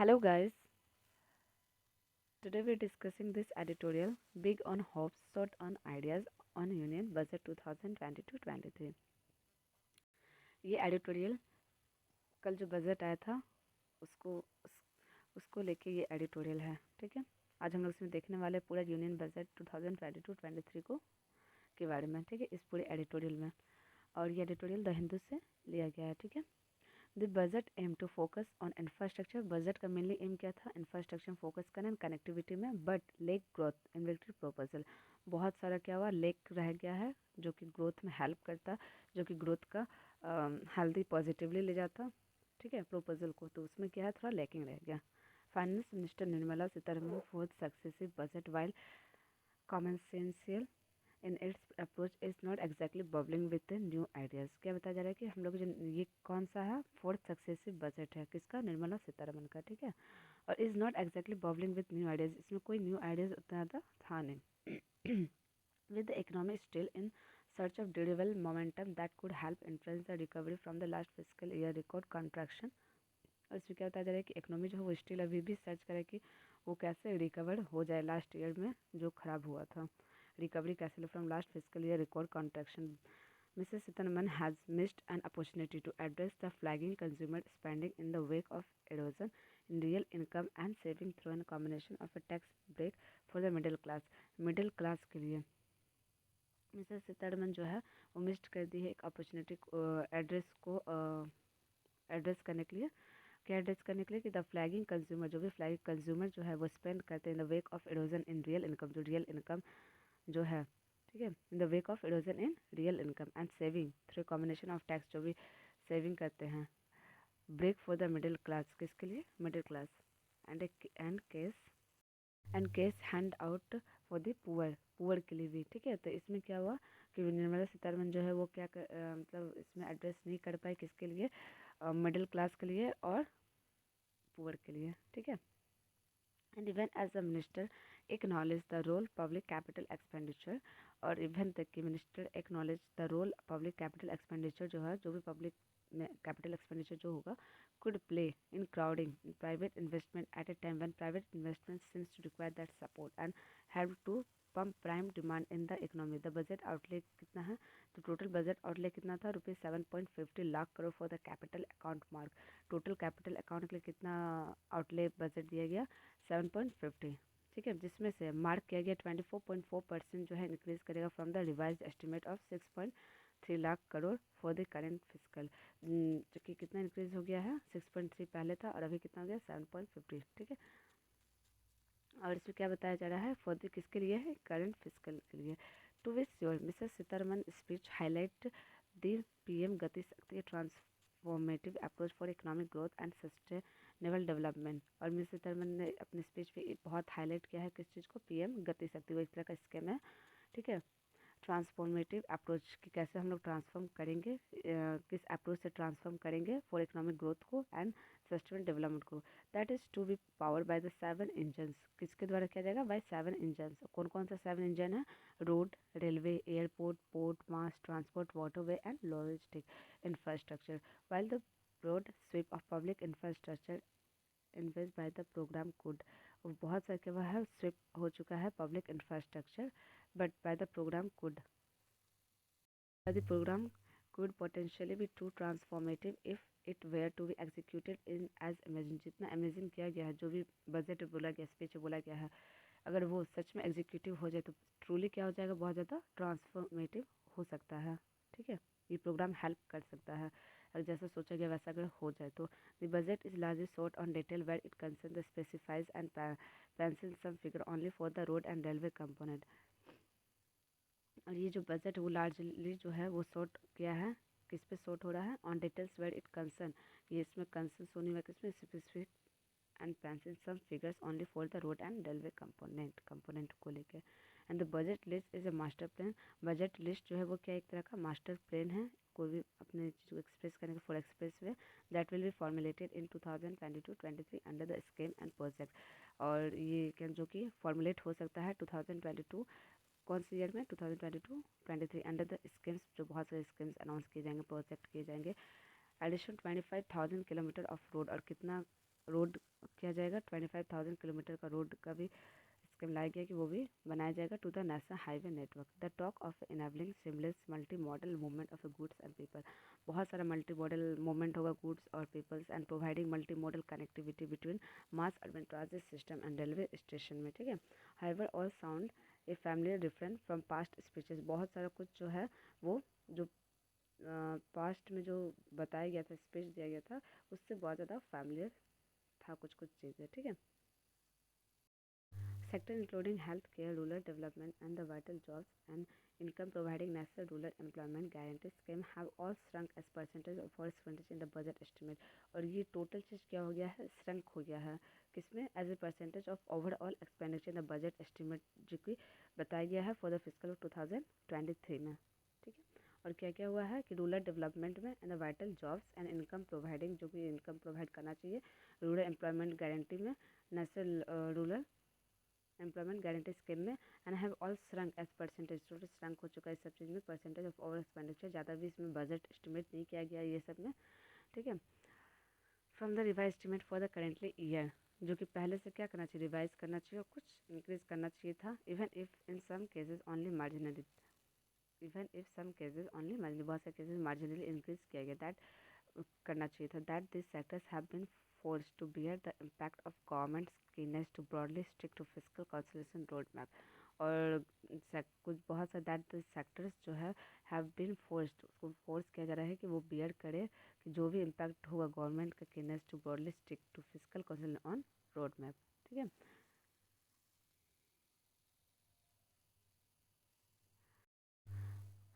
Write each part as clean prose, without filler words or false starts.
Hello guys, today we're discussing this editorial big on hopes, short on ideas on Union Budget 2022-23। ये editorial कल जो budget आया था उसको उस, उसको लेके ये एडिटोरियल है। ठीक है, आज हम लोग इसमें देखने वाले पूरा यूनियन बजट 2022-23 को के बारे में। ठीक है, इस पूरे एडिटोरियल में, और ये एडिटोरियल द हिंदू से लिया गया है। ठीक है, the budget aim to focus on infrastructure. Budget का मेनली एम क्या था? इंफ्रास्ट्रक्चर फोकस करना कनेक्टिविटी में, but lack growth inventory proposal. बहुत सारा क्या हुआ, लेक रह गया है जो कि ग्रोथ में हेल्प करता, जो कि ग्रोथ का हेल्दी पॉजिटिवली ले जाता। ठीक है, प्रोपोजल को, तो उसमें क्या है, थोड़ा लैकिंग रह गया। Finance minister Nirmala Sitharaman fourth successive budget while commonsensical in its approach is not exactly bubbling with new ideas. क्या बताया जा रहा है कि हम लोग जो ये कौन सा है, फोर्थ सक्सेसिव बजट है किसका? निर्मला सीतारमण का। ठीक है, और is not exactly bubbling with new ideas, इसमें कोई न्यू आइडियाज़ उतना ज़्यादा था नहीं। with the economy still in search of durable momentum that could help influence the recovery from the last fiscal year record contraction। और इसमें क्या बताया जा रहा है कि इकोनॉमी जो है वो स्टिल अभी भी सर्च करे कि वो कैसे रिकवर हो जाए लास्ट ईयर में जो खराब हुआ था, रिकवरी कैसे from last physical year record contraction. Mrs. Sitaraman has missed an opportunity to address the flagging consumer spending in the wake of erosion in real income and saving through a combination of a tax break for the middle class। Middle class के लिए Mrs Sitharaman जो है वो missed कर दी है एक opportunity address को address करने के लिए। क्या एड्रेस करने के लिए कि द फ्लैगिंग कंज्यूमर, जो भी फ्लैगिंग कंज्यूमर जो है वो स्पेंड करते हैं in the wake of erosion in real income, जो रियल इनकम जो है, ठीक है, in the wake of erosion in real income and saving through combination of tax, जो भी सेविंग करते हैं, break for the middle class, किसके लिए? Middle class, and cash hand out for the poor, poor के लिए भी। ठीक है, तो इसमें क्या हुआ कि निर्मला सीतारमन जो है वो क्या मतलब इसमें एड्रेस नहीं कर पाए किसके लिए? मिडिल क्लास के लिए और पुअर के लिए। ठीक है, and even as a minister acknowledge the role public capital expenditure, और इवन तक कि minister acknowledge the role public capital expenditure जो है, जो भी पब्लिक में कैपिटल एक्सपेंडिचर जो होगा could play in crowding in private investment at a time when private investment seems to require that support and have to pump prime demand in the economy। the budget outlay कितना है? तो total budget outlay कितना था? ₹7.50 lakh crore for the capital account mark. Total capital account के लिए कितना outlay budget दिया गया? 7.50। ठीक है, जिसमें से मार्क किया गया 24.4% जो है इंक्रीज करेगा from the revise estimate of 6.3 lakh crore for the current physical. जो कि कितना इंक्रीज हो गया है? 6.3 पहले था और अभी कितना हो गया? 7.50। ठीक है, और इसमें क्या बताया जा रहा है? फॉर द किसके लिए है? करंट फिजिकल के लिए। To be sure Mrs Sitharaman speech highlight the PM Gati Shakti transformative approach for economic growth and sustainable development. और मिसेस सीतारमन ने अपने स्पीच पे बहुत हाईलाइट किया है किस चीज़ को? पीएम गति शक्ति, वो इस तरह का स्कीम है। ठीक है, ट्रांसफॉर्मेटिव अप्रोच कि कैसे हम लोग ट्रांसफॉर्म करेंगे, किस अप्रोच से ट्रांसफॉर्म करेंगे फॉर इकोनॉमिक ग्रोथ को एंड सस्टेनेबल डेवलपमेंट को। That is to be power by the 7 engines. किसके द्वारा किया जाएगा? By 7 engines. कौन कौन सा 7 इंजन है? Road, railway, airport, port, mass transport, waterway and logistic infrastructure. While the broad sweep of public infrastructure invest by the program could, बहुत सारे क्या है स्विप हो चुका है public infrastructure, but by the program could, the program could potentially be too transformative if it were to be executed in as imagined। जितना imagine किया गया है, जो भी बजट बोला गया, स्पीच बोला गया है, अगर वो सच में एग्जीक्यूटिव हो जाए तो ट्रूली क्या हो जाएगा? बहुत ज़्यादा ट्रांसफॉर्मेटिव हो सकता है। ठीक है, ये प्रोग्राम हेल्प कर सकता है अगर जैसा सोचा गया वैसा अगर हो जाए तो। The budget is largely short on detail where it concern the specifics and pencil some figure only for the road and railway component. और ये जो बजट वो लार्जली जो है वो शॉर्ट किया है, किस पे शॉर्ट हो रहा है? On details where it concern, ये इसमें कंसर्न होने में किसमें? Specific and pencil some figures only for the road and railway component को लेके। And the budget list is a master plan. Budget list जो है वो क्या एक तरह का मास्टर प्लान है, कोई भी अपने चीज़ को एक्सप्रेस करने का for express way, that will be formulated in 2022-23 under the scheme and project. और ये क्या जो कि फॉर्मुलेट हो सकता है 2022 कौन से ईयर में? 2022-23 अंडर द स्कीम्स, जो बहुत सारे स्कीम्स अनाउंस किए जाएंगे, प्रोजेक्ट किए जाएंगे। एडिशन 25,000 किलोमीटर ऑफ रोड, और कितना रोड किया जाएगा, 25,000 किलोमीटर का रोड का भी स्कीम लाया गया कि वो भी बनाया जाएगा to the national highway network. The talk of enabling seamless multi modal movement of goods and people, बहुत सारा मल्टी मॉडल मूवमेंट होगा गुड्स और peoples, and providing multi modal connectivity between mass urban transit system and railway station में, ठीक है। However all sound a family different from past speeches, बहुत सारा कुछ जो है वो जो पास्ट में जो बताया गया था, स्पीच दिया गया था, उससे बहुत ज़्यादा फैमिलियर था कुछ कुछ चीज़ें, ठीक है। Sector including healthcare, rural development, and the vital jobs and income providing national rural employment guarantee scheme have all shrunk as percentage of forest frontage in the budget estimate। और ये टोटल चीज़ क्या हो गया है, shrunk हो गया है किसमें, as a percentage of overall expenditure in the budget estimate, जो कि बताया गया है फॉर द फिजिकल 2023 में, ठीक है। और क्या क्या हुआ है कि रूरल डेवलपमेंट में and the vital jobs and income providing, जो भी इनकम प्रोवाइड करना चाहिए रूरल एम्प्लॉयमेंट गारंटी में, national rural employment guarantee scheme में, and have all shrunk as percentage, total shrunk हो चुका है इस सब चीज़ में, परसेंटेज ऑफ ओवर एक्सपेंडिचर, ज़्यादा भी इसमें बजट एस्टिमेट नहीं किया गया ये सब में, ठीक है। From the revise estimate for the currently year, जो कि पहले से क्या करना चाहिए, रिवाइज करना चाहिए और कुछ इंक्रीज करना चाहिए था, even if in some cases only marginally, even if some cases only marginally, बहुत से केसेस मार्जिनली इंक्रीज किया गया, दैट करना चाहिए था, that this sectors have been forced to bear the impact of government's keenness to broadly stick to fiscal consolidation roadmap। और कुछ बहुत सा दैट सेक्टर्स जो है हैव बीन फोर्स्ड, उसको फोर्स किया जा रहा है कि वो बियर करे कि जो भी इम्पैक्ट होगा गवर्नमेंट का keenness to broadly stick to physical consolidation on road map, ठीक है।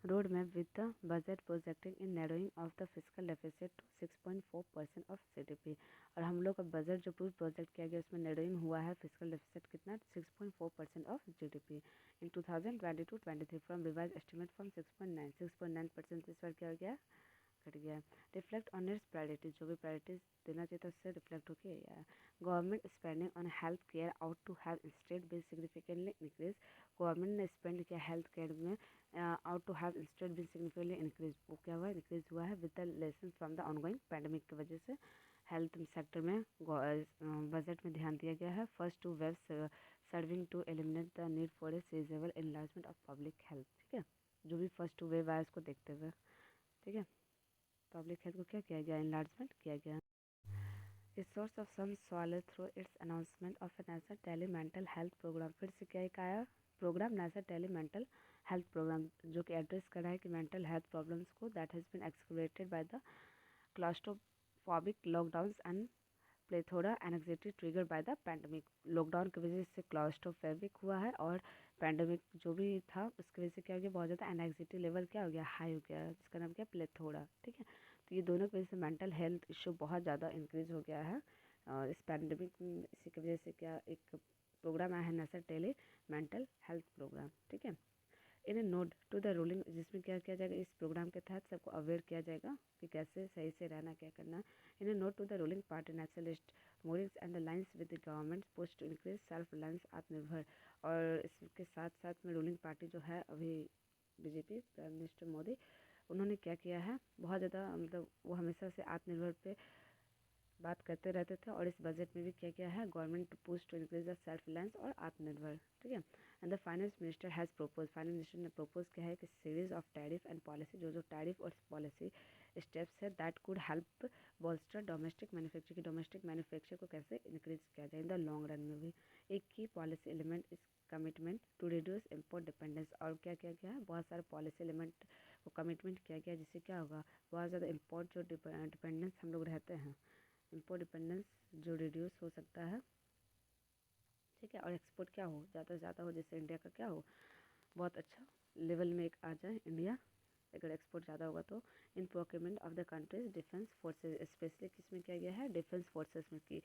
Roadmap with the budget projecting in narrowing of the fiscal deficit to 6.4% of GDP। और हम लोग का बजट जो पूरा प्रोजेक्ट किया गया उसमें नैरोइंग हुआ है फिजिकल डेफिसिट कितना, 6.4% of GDP in 2022-23 from revise estimate from 6.9% इस बार क्या हो गया, घट गया। रिफ्लेक्ट ऑन इट्स प्रायोरिटीज, जो भी प्रायोरिटीज देना चाहिए था उससे रिफ्लेक्ट होकर आया। Government spending on health care ought to have instead been significantly increase, government ने स्पेंड किया हेल्थ केयर में ought to have instead been significantly increase, वो क्या हुआ, इंक्रीज हुआ है with the lesson from the ongoing pandemic की वजह से हेल्थ सेक्टर में बजट में ध्यान दिया गया है। First to web serving to eliminate the need for a sizeable enlargement of public health, ठीक है, जो भी फर्स्ट टू वेव आया उसको देखते हुए, ठीक है, पब्लिक हेल्थ को क्या किया गया, इनलार्जमेंट किया गया। A source of some swallow through its announcement of a national tele mental health program, फिर से क्या एक आया program, national tele mental health program, जो कि एड्रेस कर रहा है कि मेंटल हेल्थ प्रॉब्लम्स को that has been exacerbated by the claustrophobic lockdowns and plethora anxiety trigger by the pandemic, lockdown की वजह से क्लास्ट्रोफोबिक हुआ है और पैंडमिक जो भी था उसकी वजह से क्या हो गया, बहुत ज़्यादा एंग्जाइटी लेवल क्या हो गया, हाई हो गया, जिसका नाम क्या, प्लेथोरा, ठीक है। तो ये दोनों की वजह से मेंटल हेल्थ इशू बहुत ज़्यादा इंक्रीज हो गया है और इस पैंडमिक इसी की वजह से क्या एक प्रोग्राम आया है national tele mental health programme, ठीक है। In a note to the ruling, जिसमें क्या किया जाएगा, इस प्रोग्राम के तहत सबको अवेयर किया जाएगा कि कैसे सही से रहना, क्या करना। In a note to the ruling party nationalist moorings and the lines with the government post to increase self reliance Atmanirbhar, और इसके साथ साथ में रूलिंग पार्टी जो है अभी बीजेपी, प्राइम मिनिस्टर मोदी, उन्होंने क्या किया है, बहुत ज़्यादा मतलब वो हमेशा से आत्मनिर्भर पे बात करते रहते थे, और इस बजट में भी क्या किया है, government to push to increase the self reliance और आत्मनिर्भर, ठीक है। And the finance minister has propose, finance minister ने प्रोपोज किया है कि series of tariff and policy, जो जो टैरिफ और पॉलिसी स्टेप्स है that could help bolster domestic manufacture, की डोमेस्टिक मैन्युफैक्चर को कैसे इंक्रीज किया जाए इन द लॉन्ग रन में भी। A key policy element is commitment to reduce import dependence, और क्या किया गया है, बहुत सारे पॉलिसी एलिमेंट को कमिटमेंट किया गया जिससे क्या होगा, बहुत ज़्यादा इम्पोर्ट जो डिपेंडेंस हम लोग रहते हैं, इम्पोर्ट डिपेंडेंस जो रिड्यूस हो सकता है, ठीक है, और एक्सपोर्ट क्या हो, ज़्यादा से ज़्यादा हो, जैसे इंडिया का क्या हो, बहुत अच्छा लेवल में एक आ जाए इंडिया, अगर एक्सपोर्ट ज़्यादा होगा तो। In procurement of the country's defence forces, specially किस में किया गया है, डिफेंस फोर्सेज में, की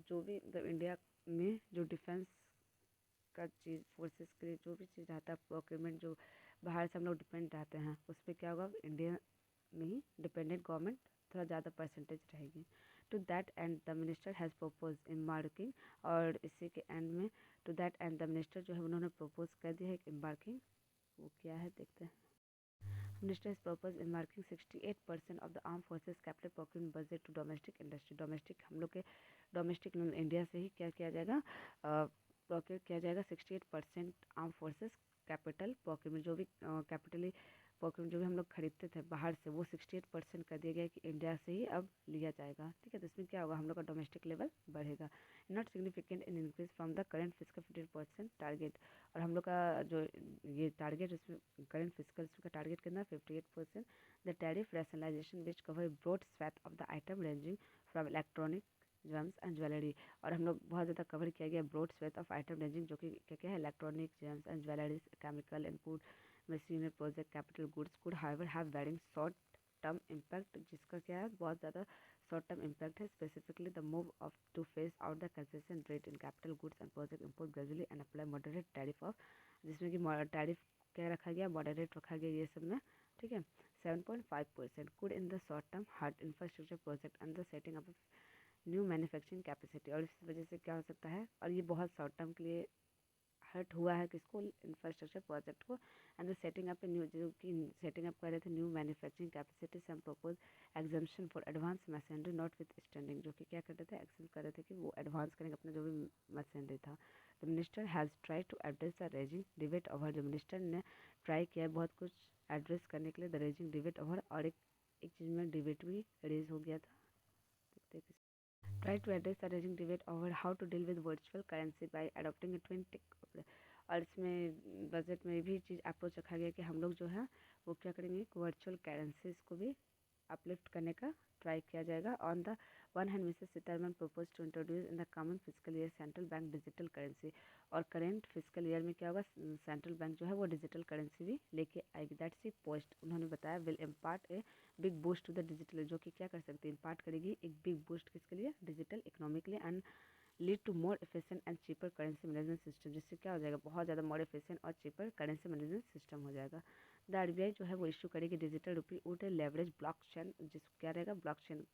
जो भी मतलब इंडिया में जो डिफेंस का चीज़ फोर्सेज के लिए जो भी चीज़ रहता है प्रोक्योरमेंट, जो बाहर से हम लोग डिपेंड रहते हैं उस पर क्या होगा, इंडिया में ही डिपेंडेंट गवर्नमेंट थोड़ा ज़्यादा परसेंटेज रहेगी। To that end the minister has propose embarking, और इसी के एंड में to that end the minister जो है उन्होंने प्रपोज कर दिया है एक एम्बार्किंग, वो क्या है देखते हैं। Minister has proposed earmarking 68% of the armed forces capital procurement budget to domestic industry. Domestic हम लोग के डोमेस्टिक इंडिया से ही क्या किया जाएगा, प्रोक्योर किया जाएगा 68% आर्म फोर्सेस कैपिटल प्रोक्योरमेंट, जो भी कैपिटली प्रोक्योरमेंट जो भी हम लोग खरीदते थे बाहर से, वो 68% कर दिया गया कि इंडिया से ही अब लिया जाएगा। ठीक है, तो इसमें क्या होगा, हम लोग का डोमेस्टिक लेवल बढ़ेगा। Not significant in increase from the current physical 15% target. और हम लोग का जो ये टारगेट, इसमें करेंट फिजिकल का टारगेट कितना, 58%। The tariff rationalisation which cover broad swathe of the item ranging from electronic gems and jewellery. और हम लोग बहुत ज़्यादा कवर किया गया broad swathe of item ranging, जो कि क्या क्या है, electronic gems and jewelleries, chemical and food machinery project capital goods could however have varying short term impact, जिसका क्या है, बहुत ज़्यादा शॉर्ट टर्म इम्पैक्ट है। Specifically the move of to face out the concession rate in capital goods and project import gradually and apply moderate tariff of, जिसमें कि tariff क्या रखा गया, मॉडरेट रखा गया ये सब में। ठीक है, 7.5% could in the short term hard infrastructure project and the setting up new manufacturing capacity. और इस वजह से क्या हो सकता है, और ये बहुत शॉर्ट टर्म के लिए हर्ट हुआ है किसको, इंफ्रास्ट्रक्चर प्रोजेक्ट को। And the setting up new, जो कि सेटिंग अप कर रहे थे new manufacturing capacity, some propose exemption for advance machinery notwithstanding, जो कि क्या कर रहे थे, एक्सेस कर रहे थे कि वो एडवांस करेंगे अपना जो भी मशीनरी था। The minister has try to address the raging debate over, जो मिनिस्टर ने ट्राई किया है बहुत कुछ एड्रेस करने के लिए द रेजिंग डिबेट ओवर, और एक चीज़ में डिबेट भी रेज हो गया था। Try to address the raging debate over how to deal with virtual currency by adopting a twin tech approach। और इसमें बजट में भी चीज़ अप्रोच रखा गया कि हम लोग जो है वो क्या करेंगे, वर्चुअल करेंसीज को भी अपलिफ्ट करने का ट्राई किया जाएगा। On the one hand Mrs Sitharaman propose to introduce in the coming physical year central bank digital currency. और करेंट फिजिकल ईयर में क्या होगा, सेंट्रल बैंक जो है वो डिजिटल करेंसी भी लेके आएगी। दैट्स सी पोस्ट, उन्होंने बताया will impart a big boost to the digital, जो कि क्या कर सकती है, इम्पार्ट करेगी एक बिग बूस्ट किसके लिए, डिजिटल इकोनॉमी के लिए। And lead to more efficient and cheaper currency management system, जिससे क्या हो जाएगा, बहुत ज़्यादा मोर एफिशिएंट और चीपर करेंसी मैनेजमेंट सिस्टम हो जाएगा। द आरबीआई जो है वो इशू करेगी digital rupee would leverage blockchain, जिसको क्या रहेगा, ब्लॉकचेन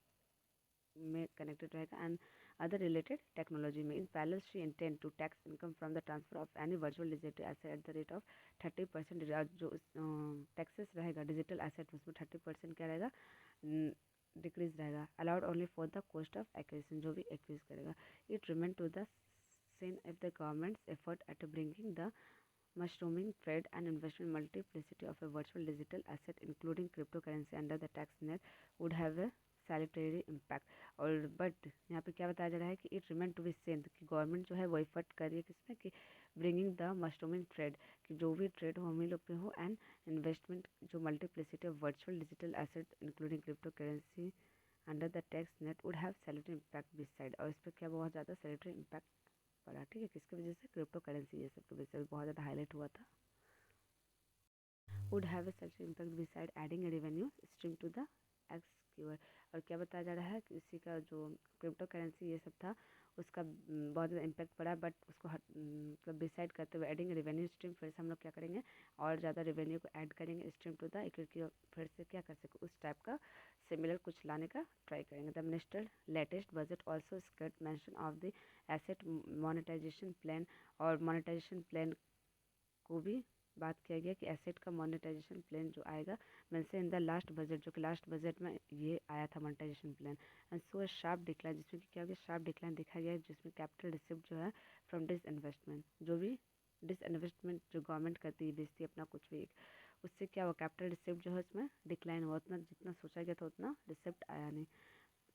में कनेक्टेड रहेगा एंड अदर रिलेटेड टेक्नोलॉजी में। In parallel she intend to tax income from the transfer of any virtual digital asset at the rate of 30%। जो taxes रहेगा digital asset में, उसमें 30% क्या रहेगा, डिक्रीज रहेगा। Allowed only for the cost of acquisition, जो भी एक्विज करेगा। It remain to the seen if the government's effort at bringing the mushrooming trade and investment multiplicity of a virtual digital asset including cryptocurrency under the tax net would have a salutary impact. और but यहाँ पे क्या बताया जा रहा है कि it remain to be same, कि गवर्नमेंट जो है वो एफर्ट कर रही है किसमें, कि ब्रिंगिंग द मशरूमिंग ट्रेड, कि जो भी ट्रेड हो हम ही लोग पे हो, एंड इन्वेस्टमेंट जो multiplicity of virtual digital asset including crypto currency under the tax net would have salutary impact this side. और इस पर क्या बहुत ज़्यादा सैलिटरी इम्पैक्ट पड़ा। ठीक है, किसकी वजह से, क्रिप्टो करेंसी ये सब की वजह से बहुत ज़्यादा हाईलाइट हुआ था। Would have a such impact beside adding a revenue stream to the exchequer. और क्या बताया जा रहा है कि इसी का जो क्रिप्टो करेंसी ये सब था उसका बहुत ज़्यादा इम्पैक्ट पड़ा, बट उसको मतलब डिसाइड करते हुए एडिंग रेवेन्यू स्ट्रीम, फिर से हम लोग क्या करेंगे और ज़्यादा रेवेन्यू को ऐड करेंगे स्ट्रीम टू द, क्योंकि फिर से क्या कर सके उस टाइप का सिमिलर कुछ लाने का ट्राई करेंगे। The minister latest budget also skirt mention of the asset monetisation plan. और मोनेटाइजेशन प्लान को भी बात किया गया कि एसेट का मोनेटाइजेशन प्लान जो आएगा, mention in the last budget, जो कि लास्ट बजट में ये आया था monetisation plan. And so sharp decline, जिसमें कि क्या हो गया, शार्प डिक्लाइन दिखा गया, जिसमें कैपिटल रिसिप्ट जो है फ्रॉम डिस इन्वेस्टमेंट, जो भी डिस इन्वेस्टमेंट जो गवर्नमेंट करती है, बेचती है अपना कुछ भी, उससे क्या हुआ, कैपिटल रिसिप्ट जो है उसमें डिक्लाइन हुआ, उतना जितना सोचा गया था उतना रिसिप्ट आया नहीं,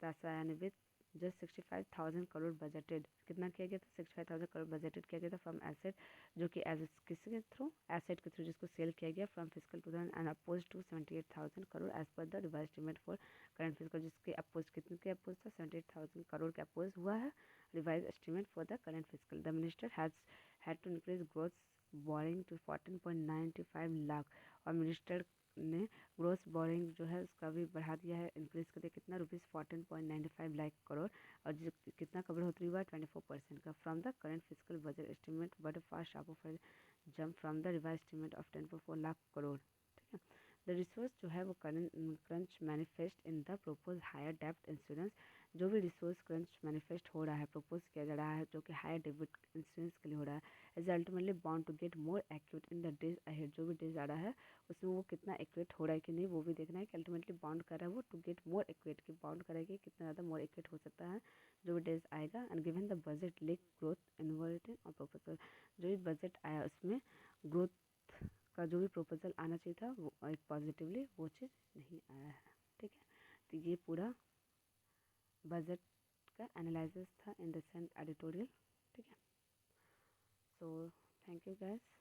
पैसा आया नहीं। विथ जस्ट 65,000 करोड़ बजटेड, कितना किया गया था, 65,000 करोड़ बजटेड किया गया था फ्रॉम एसेट, जो कि एज किसके थ्रू, एसेट के थ्रू, जिसको सेल किया गया from physical 2000 and oppose to 78,000 crore as per the revise estimate for current physical, जिसके अपोज कितने के अपोज था, 78,000 करोड़ के अपोज हुआ है revise estimate for the current physical. The minister had to increase gross borrowing to 14.95 lakh. और मिनिस्टर ने gross boring जो है उसका भी बढ़ा दिया है, इंक्रीज कर दिया, कितना, ₹14.95 लाख करोड़। और जो कितना कवर होती हुआ 24% का from the current physical budget estimate, but fast sharp of jump from the revise estimate of 10.4 lakh crore. ठीक है, द रिसोर्स जो है वो crunch manifest in the propose higher डेप्थ इंश्योरेंस, जो भी रिसोर्स क्रंच मैनिफेस्ट हो रहा है, प्रपोज किया जा रहा है, जो कि हायर डेबिट इंश्योरेंस के लिए हो रहा है, is ultimately bound to get more accurate in the days ahead. जो भी डेज आ रहा है उसमें वो कितना एक्यूरेट हो रहा है कि नहीं, वो भी देखना है कि अल्टीमेटली बाउंड कर रहा है वो टू गेट मोर एक्यूरेट, कि बाउंड करेगी कितना ज़्यादा मोर एक्यूरेट हो सकता है जो भी डेज आएगा। And given the budget lake growth inverting और प्रपोजल, जो भी बजट आया उसमें ग्रोथ का जो भी प्रपोजल आना चाहिए था वो एक पॉजिटिवली वो चीज़ नहीं आया है। ठीक है, तो ये पूरा बजट का एनालिसिस था इन रिसेंट एडिटोरियल। ठीक है, सो थैंक यू गाइस।